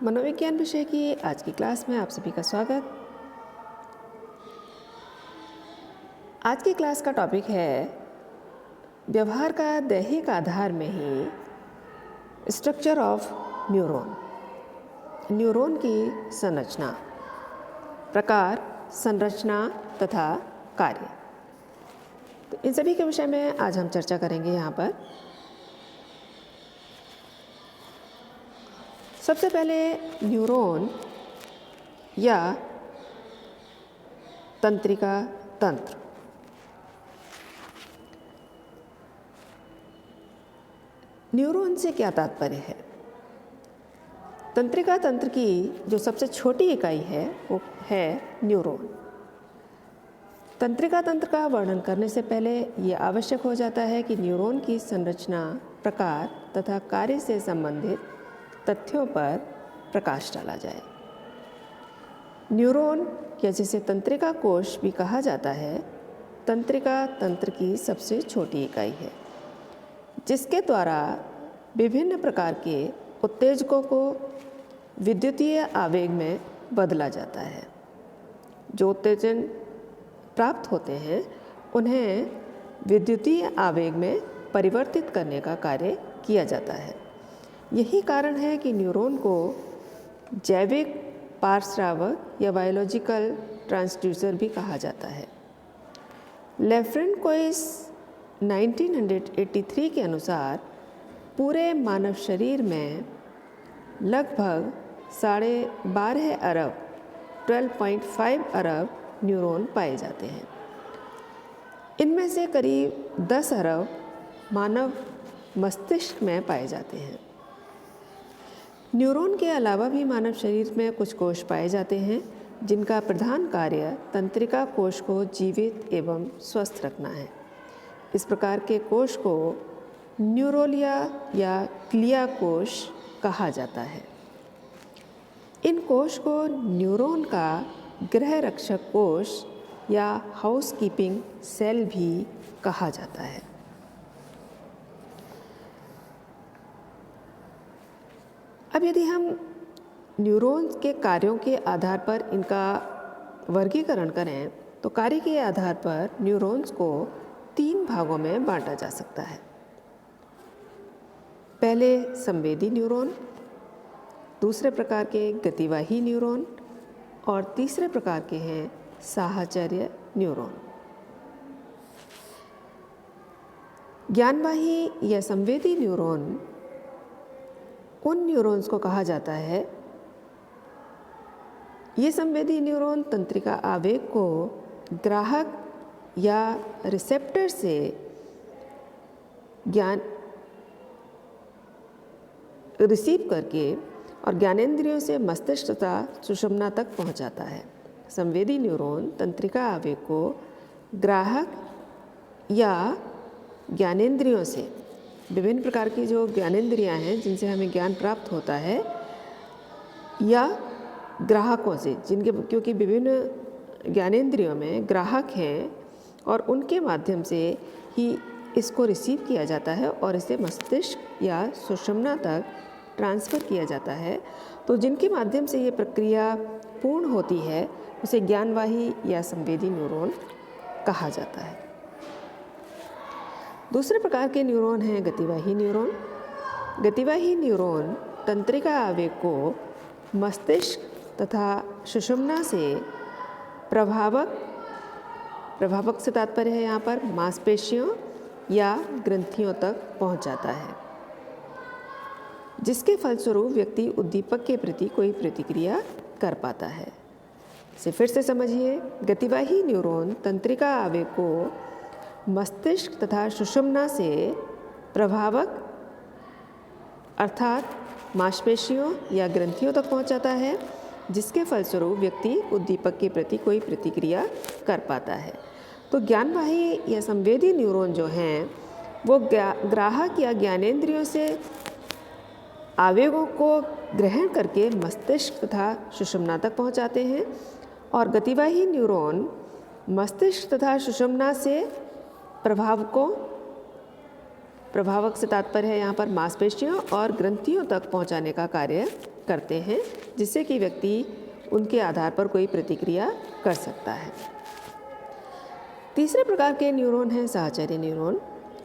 मनोविज्ञान विषय की आज की क्लास में आप सभी का स्वागत। आज की क्लास का टॉपिक है व्यवहार का दैहिक आधार में ही स्ट्रक्चर ऑफ न्यूरॉन। न्यूरॉन की संरचना, प्रकार, संरचना तथा कार्य, तो इन सभी के विषय में आज हम चर्चा करेंगे। यहाँ पर सबसे पहले न्यूरॉन या तंत्रिका तंत्र। न्यूरॉन से क्या तात्पर्य है? तंत्रिका तंत्र की जो सबसे छोटी इकाई है वो है न्यूरॉन। तंत्रिका तंत्र का वर्णन करने से पहले ये आवश्यक हो जाता है कि न्यूरॉन की संरचना, प्रकार तथा कार्य से संबंधित तथ्यों पर प्रकाश डाला जाए। न्यूरॉन या जिसे तंत्रिका कोश भी कहा जाता है, तंत्रिका तंत्र की सबसे छोटी इकाई है, जिसके द्वारा विभिन्न प्रकार के उत्तेजकों को विद्युतीय आवेग में बदला जाता है। जो उत्तेजन प्राप्त होते हैं उन्हें विद्युतीय आवेग में परिवर्तित करने का कार्य किया जाता है। यही कारण है कि न्यूरॉन को जैविक पारस्रावक या बायोलॉजिकल ट्रांसड्यूसर भी कहा जाता है। लेफ्रेनकोइस 1983 के अनुसार पूरे मानव शरीर में लगभग 12.5 अरब 12.5 अरब न्यूरॉन पाए जाते हैं। इनमें से करीब 10 अरब मानव मस्तिष्क में पाए जाते हैं। न्यूरॉन के अलावा भी मानव शरीर में कुछ कोश पाए जाते हैं जिनका प्रधान कार्य तंत्रिका कोश को जीवित एवं स्वस्थ रखना है। इस प्रकार के कोश को न्यूरोलिया या ग्लिया कोश कहा जाता है। इन कोश को न्यूरॉन का गृह रक्षक कोश या हाउसकीपिंग सेल भी कहा जाता है। अब यदि हम न्यूरॉन्स के कार्यों के आधार पर इनका वर्गीकरण करें तो कार्य के आधार पर न्यूरॉन्स को 3 भागों में बांटा जा सकता है। पहले संवेदी न्यूरॉन, दूसरे प्रकार के गतिवाही न्यूरॉन और तीसरे प्रकार के हैं साहचर्य न्यूरॉन। ज्ञानवाही या संवेदी न्यूरॉन उन न्यूरॉन्स को कहा जाता है। ये संवेदी न्यूरॉन तंत्रिका आवेग को ग्राहक या रिसेप्टर से ज्ञान रिसीव करके और ज्ञानेंद्रियों से मस्तिष्क तथा सुषुम्ना तक पहुंचाता है। संवेदी न्यूरॉन तंत्रिका आवेग को ग्राहक या ज्ञानेंद्रियों से, विभिन्न प्रकार की जो ज्ञानेंद्रियां हैं जिनसे हमें ज्ञान प्राप्त होता है, या ग्राहकों से, क्योंकि विभिन्न ज्ञानेंद्रियों में ग्राहक हैं और उनके माध्यम से ही इसको रिसीव किया जाता है और इसे मस्तिष्क या सुषुम्ना तक ट्रांसफ़र किया जाता है। तो जिनके माध्यम से ये प्रक्रिया पूर्ण होती है उसे ज्ञानवाही या संवेदी न्यूरॉन कहा जाता है। दूसरे प्रकार के न्यूरॉन हैं गतिवाही न्यूरॉन। गतिवाही न्यूरॉन तंत्रिका आवेग को मस्तिष्क तथा सुषुम्ना से प्रभावक से तात्पर्य है यहाँ पर मांसपेशियों या ग्रंथियों तक पहुँचाता है, जिसके फलस्वरूप व्यक्ति उद्दीपक के प्रति कोई प्रतिक्रिया कर पाता है। इसे फिर से समझिए। गतिवाही न्यूरॉन तंत्रिका आवेग को मस्तिष्क तथा सुषुम्ना से प्रभावक अर्थात मांसपेशियों या ग्रंथियों तक पहुंचाता है, जिसके फलस्वरूप व्यक्ति उद्दीपक के प्रति कोई प्रतिक्रिया कर पाता है। तो ज्ञानवाही या संवेदी न्यूरॉन जो हैं वो ग्राहक या ज्ञानेंद्रियों से आवेगों को ग्रहण करके मस्तिष्क तथा सुषुम्ना तक पहुंचाते हैं, और गतिवाही न्यूरॉन मस्तिष्क तथा सुषुम्ना से प्रभावक से तात्पर्य है यहाँ पर मांसपेशियों और ग्रंथियों तक पहुँचाने का कार्य करते हैं, जिससे कि व्यक्ति उनके आधार पर कोई प्रतिक्रिया कर सकता है। तीसरे प्रकार के न्यूरॉन हैं साहचर्य न्यूरॉन।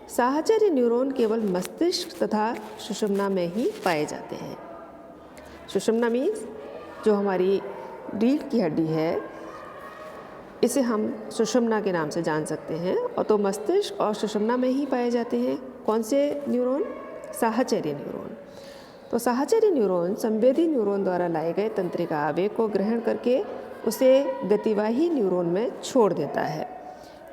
साहचर्य न्यूरॉन केवल मस्तिष्क तथा सुषुम्ना में ही पाए जाते हैं। सुषुम्ना मीन्स जो हमारी रीढ़ की हड्डी है, इसे हम सुषुम्ना के नाम से जान सकते हैं, और तो मस्तिष्क और सुषुम्ना में ही पाए जाते हैं। कौन से न्यूरॉन? साहचर्य न्यूरॉन। तो साहचर्य न्यूरॉन संवेदी न्यूरॉन द्वारा लाए गए तंत्रिका आवेग को ग्रहण करके उसे गतिवाही न्यूरॉन में छोड़ देता है।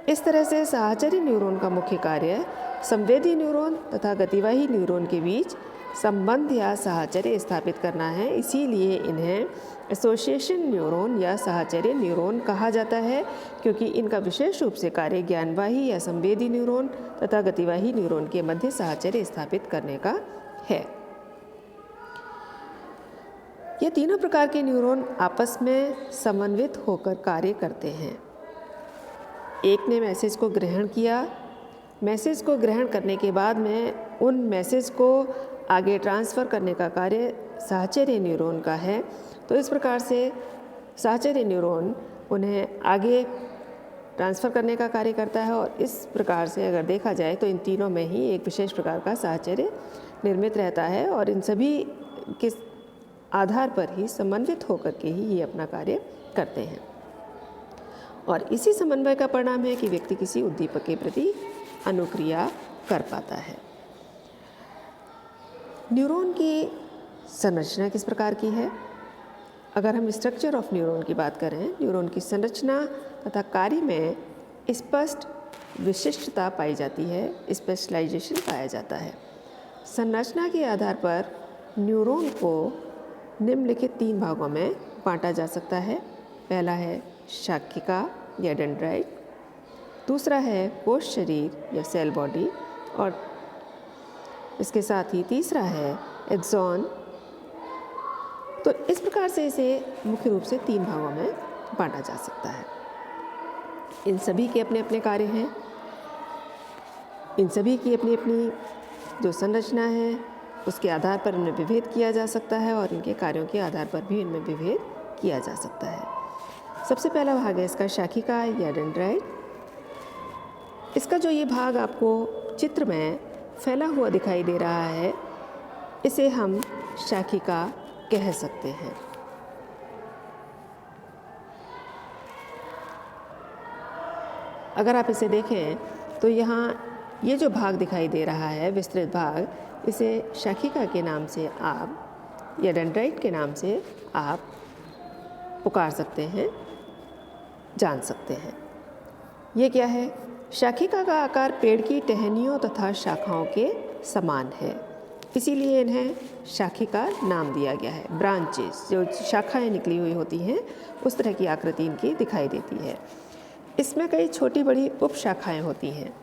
इस तरह से साहचर्य न्यूरॉन का मुख्य कार्य संवेदी न्यूरॉन तथा गतिवाही न्यूरॉन के बीच संबंध या साहचर्य स्थापित करना है। इसीलिए इन्हें एसोसिएशन न्यूरॉन या साहचर्य न्यूरॉन कहा जाता है, क्योंकि इनका विशेष रूप से कार्य ज्ञानवाही या संवेदी न्यूरॉन तथा गतिवाही न्यूरॉन के मध्य साहचर्य स्थापित करने का है। ये तीनों प्रकार के न्यूरॉन आपस में समन्वित होकर कार्य करते हैं। एक ने मैसेज को ग्रहण किया, मैसेज को ग्रहण करने के बाद में उन मैसेज को आगे ट्रांसफ़र करने का कार्य साहचर्य न्यूरॉन का है। तो इस प्रकार से साहचर्य न्यूरॉन उन्हें आगे ट्रांसफ़र करने का कार्य करता है, और इस प्रकार से अगर देखा जाए तो इन तीनों में ही एक विशेष प्रकार का साहचर्य निर्मित रहता है, और इन सभी के आधार पर ही समन्वित होकर के ही ये अपना कार्य करते हैं। और इसी समन्वय का परिणाम है कि व्यक्ति किसी उद्दीपक के प्रति अनुक्रिया कर पाता है। न्यूरॉन की संरचना किस प्रकार की है? अगर हम स्ट्रक्चर ऑफ न्यूरॉन की बात करें, न्यूरॉन की संरचना तथा कार्य में स्पष्ट विशिष्टता पाई जाती है, स्पेशलाइजेशन पाया जाता है। संरचना के आधार पर न्यूरॉन को निम्नलिखित 3 भागों में बांटा जा सकता है। पहला है शाखिका या डेंड्राइट, दूसरा है कोश शरीर या सेल बॉडी, और इसके साथ ही तीसरा है एक्सॉन। तो इस प्रकार से इसे मुख्य रूप से 3 भागों में बांटा जा सकता है। इन सभी के अपने अपने कार्य हैं, इन सभी की अपनी अपनी जो संरचना है उसके आधार पर इनमें विभेद किया जा सकता है, और इनके कार्यों के आधार पर भी इनमें विभेद किया जा सकता है। सबसे पहला भाग है इसका शाखिका या डेंड्राइट। इसका जो ये भाग आपको चित्र में फैला हुआ दिखाई दे रहा है, इसे हम शाखिका कह सकते हैं। अगर आप इसे देखें तो यहाँ ये जो भाग दिखाई दे रहा है, विस्तृत भाग, इसे शाखिका के नाम से आप या डेंड्राइट के नाम से आप पुकार सकते हैं, जान सकते हैं। ये क्या है? शाखिका का आकार पेड़ की टहनियों तथा शाखाओं के समान है, इसीलिए इन्हें शाखिका नाम दिया गया है। ब्रांचेस, जो शाखाएं निकली हुई होती हैं, उस तरह की आकृति इनकी दिखाई देती है। इसमें कई छोटी बड़ी उप शाखाएँ होती हैं,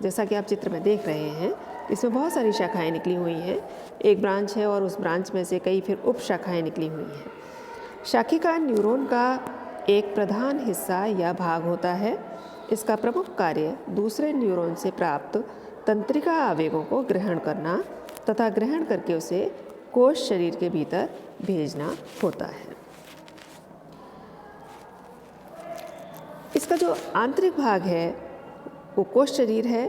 जैसा कि आप चित्र में देख रहे हैं। इसमें बहुत सारी शाखाएं निकली हुई हैं। एक ब्रांच है और उस ब्रांच में से कई फिर उप शाखाएँ निकली हुई हैं। शाखिका न्यूरॉन का एक प्रधान हिस्सा या भाग होता है। इसका प्रमुख कार्य दूसरे न्यूरॉन से प्राप्त तंत्रिका आवेगों को ग्रहण करना तथा ग्रहण करके उसे कोश शरीर के भीतर भेजना होता है। इसका जो आंतरिक भाग है वो कोश शरीर है।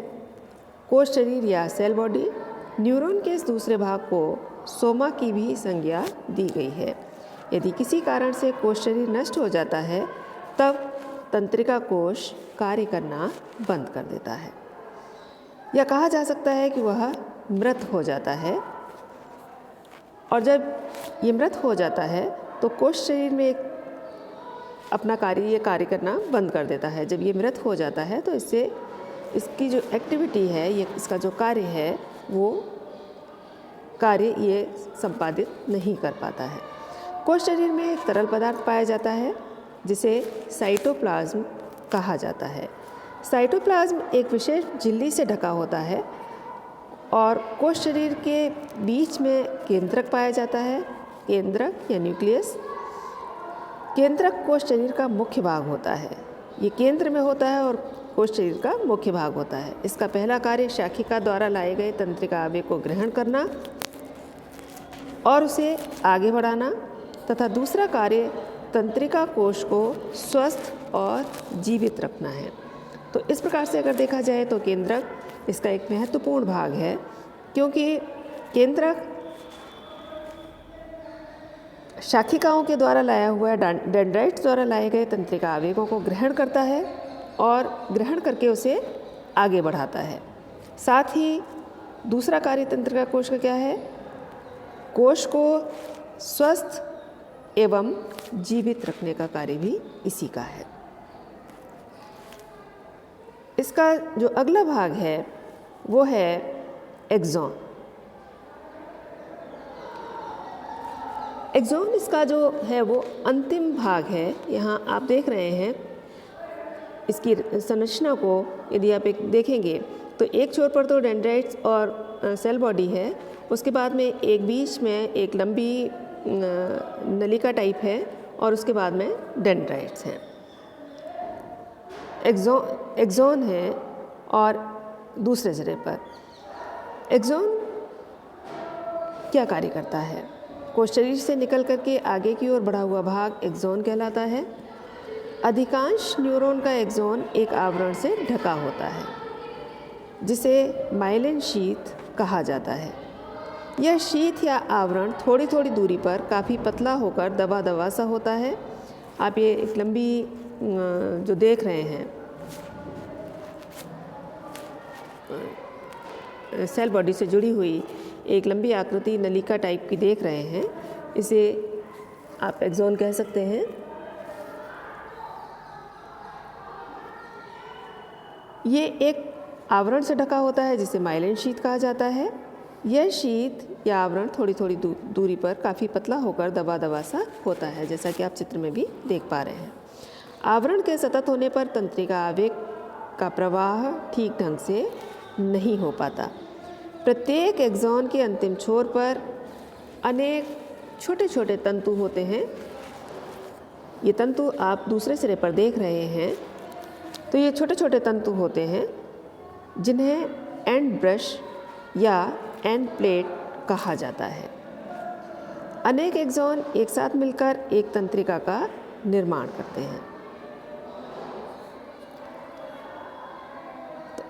कोश शरीर या सेल बॉडी। न्यूरॉन के इस दूसरे भाग को सोमा की भी संज्ञा दी गई है। यदि किसी कारण से कोश शरीर नष्ट हो जाता है तब तंत्रिका कोश कार्य करना बंद कर देता है, या कहा जा सकता है कि वह मृत हो जाता है। और जब ये मृत हो जाता है तो कोश शरीर में अपना कार्य कार्य करना बंद कर देता है। जब ये मृत हो जाता है तो इससे इसकी जो एक्टिविटी है, ये इसका जो कार्य है, वो कार्य ये संपादित नहीं कर पाता है। कोश शरीर में एक तरल पदार्थ पाया जाता है जिसे साइटोप्लाज्म कहा जाता है। साइटोप्लाज्म एक विशेष झिल्ली से ढका होता है और कोश शरीर के बीच में केंद्रक पाया जाता है। केंद्रक या न्यूक्लियस। केंद्रक कोश शरीर का मुख्य भाग होता है। ये केंद्र में होता है और कोश शरीर का मुख्य भाग होता है। इसका पहला कार्य शाखिका द्वारा लाए गए तंत्रिका आवेग को ग्रहण करना और उसे आगे बढ़ाना, तथा दूसरा कार्य तंत्रिका कोश को स्वस्थ और जीवित रखना है। तो इस प्रकार से अगर देखा जाए तो केंद्रक इसका एक महत्वपूर्ण भाग है, क्योंकि केंद्रक शाखिकाओं के द्वारा लाया हुआ डेंड्राइट्स द्वारा लाए गए तंत्रिका आवेगों को ग्रहण करता है और ग्रहण करके उसे आगे बढ़ाता है। साथ ही दूसरा कार्य तंत्रिका कोश का क्या है? कोश को स्वस्थ एवं जीवित रखने का कार्य भी इसी का है। इसका जो अगला भाग है वो है एक्सॉन। एक्सॉन इसका जो है वो अंतिम भाग है। यहाँ आप देख रहे हैं इसकी संरचना को, यदि आप एक देखेंगे तो एक छोर पर तो डेंड्राइट्स और सेल बॉडी है, उसके बाद में एक बीच में एक लंबी नलिका टाइप है और उसके बाद में डेंड्राइट्स हैं। एक्सॉन है और दूसरे सिरे पर एक्सॉन क्या कार्य करता है? कोश शरीर से निकल करके आगे की ओर बढ़ा हुआ भाग एक्सॉन कहलाता है। अधिकांश न्यूरॉन का एक्सॉन एक आवरण से ढका होता है जिसे माइलिन शीथ कहा जाता है। यह शीथ या आवरण थोड़ी थोड़ी दूरी पर काफ़ी पतला होकर दबा दबा सा होता है। आप ये एक लंबी जो देख रहे हैं सेल बॉडी से जुड़ी हुई एक लंबी आकृति नलिका टाइप की देख रहे हैं, इसे आप एक्सॉन कह सकते हैं। ये एक आवरण से ढका होता है जिसे माइलिन शीथ कहा जाता है। यह शीथ या आवरण थोड़ी थोड़ी दूरी पर काफ़ी पतला होकर दबा दबा सा होता है, जैसा कि आप चित्र में भी देख पा रहे हैं। आवरण के सतत होने पर तंत्रिका आवेग का प्रवाह ठीक ढंग से नहीं हो पाता। प्रत्येक एक्सॉन के अंतिम छोर पर अनेक छोटे छोटे तंतु होते हैं। ये तंतु आप दूसरे सिरे पर देख रहे हैं, तो ये छोटे छोटे तंतु होते हैं जिन्हें एंड ब्रश या एंड प्लेट कहा जाता है। अनेक एक्सॉन एक साथ मिलकर एक तंत्रिका का निर्माण करते हैं।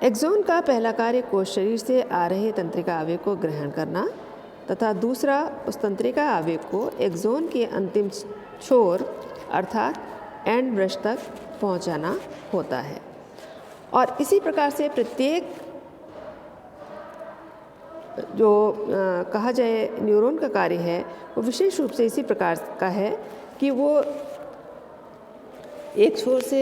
एक्सॉन का पहला कार्य कोश शरीर से आ रहे तंत्रिका आवेग को ग्रहण करना तथा दूसरा उस तंत्रिका आवेग को एक्सॉन के अंतिम छोर अर्थात एंड ब्रश तक पहुंचाना होता है। और इसी प्रकार से प्रत्येक जो कहा जाए न्यूरॉन का कार्य है वो विशेष रूप से इसी प्रकार का है कि वो एक छोर से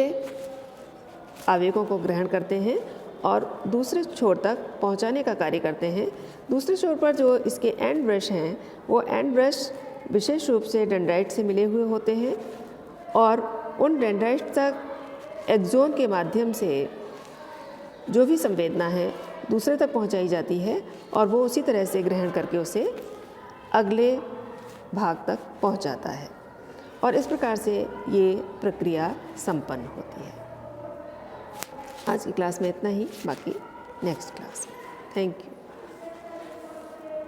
आवेगों को ग्रहण करते हैं और दूसरे छोर तक पहुंचाने का कार्य करते हैं। दूसरे छोर पर जो इसके एंड ब्रश हैं वो एंड ब्रश विशेष रूप से डेंड्राइट से मिले हुए होते हैं और उन डेंड्राइट तक एक्सॉन के माध्यम से जो भी संवेदना है दूसरे तक पहुंचाई जाती है और वो उसी तरह से ग्रहण करके उसे अगले भाग तक पहुंचाता है और इस प्रकार से ये प्रक्रिया संपन्न होती है। आज की क्लास में इतना ही, बाकी नेक्स्ट क्लास में। Thank you.